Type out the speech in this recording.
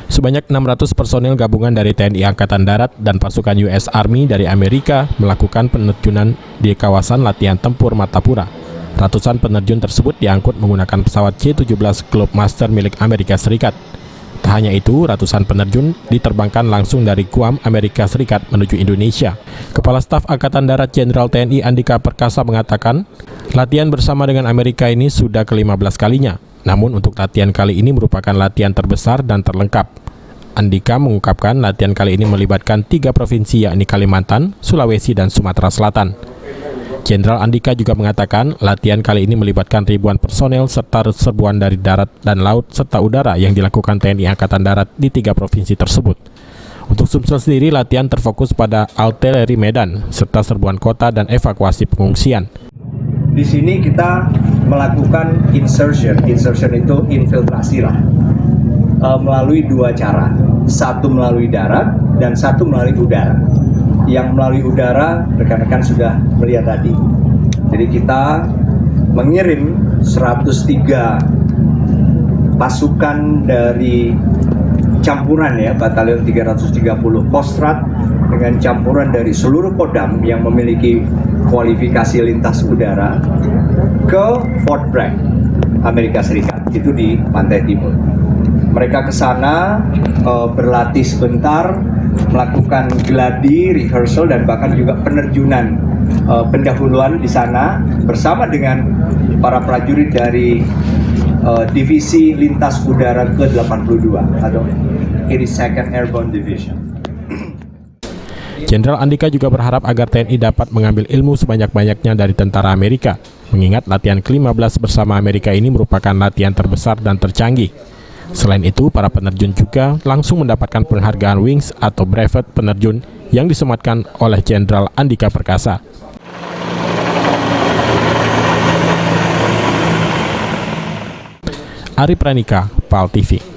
Sebanyak 600 personil gabungan dari TNI Angkatan Darat dan pasukan US Army dari Amerika melakukan penerjunan di kawasan latihan tempur Martapura. Ratusan penerjun tersebut diangkut menggunakan pesawat C-17 Globemaster milik Amerika Serikat. Tak hanya itu, ratusan penerjun diterbangkan langsung dari Guam, Amerika Serikat menuju Indonesia. Kepala Staf Angkatan Darat Jenderal TNI Andika Perkasa mengatakan, latihan bersama dengan Amerika ini sudah ke-15 kalinya. Namun untuk latihan kali ini merupakan latihan terbesar dan terlengkap. Andika mengungkapkan latihan kali ini melibatkan 3 provinsi yakni Kalimantan, Sulawesi, dan Sumatera Selatan. Jenderal Andika juga mengatakan latihan kali ini melibatkan ribuan personel serta serbuan dari darat dan laut serta udara yang dilakukan TNI Angkatan Darat di 3 provinsi tersebut. Untuk Sumsel sendiri latihan terfokus pada artileri medan serta serbuan kota dan evakuasi pengungsian. Di sini kita melakukan insertion itu infiltrasi lah. Melalui 2 cara, satu melalui darat dan satu melalui udara. Yang melalui udara rekan-rekan sudah melihat tadi. Jadi kita mengirim 103 pasukan dari campuran ya, Batalion 330 Kostrad dengan campuran dari seluruh Kodam yang memiliki kualifikasi lintas udara ke Fort Bragg, Amerika Serikat, itu di pantai timur. Mereka ke sana berlatih sebentar, melakukan gladi, rehearsal, dan bahkan juga penerjunan pendahuluan di sana bersama dengan para prajurit dari Divisi Lintas Udara ke-82 atau 82nd Airborne Division. Jenderal Andika juga berharap agar TNI dapat mengambil ilmu sebanyak-banyaknya dari tentara Amerika, mengingat latihan ke-15 bersama Amerika ini merupakan latihan terbesar dan tercanggih. Selain itu, para penerjun juga langsung mendapatkan penghargaan Wings atau Brevet Penerjun yang disematkan oleh Jenderal Andika Perkasa. Ari Pranika, PAL TV.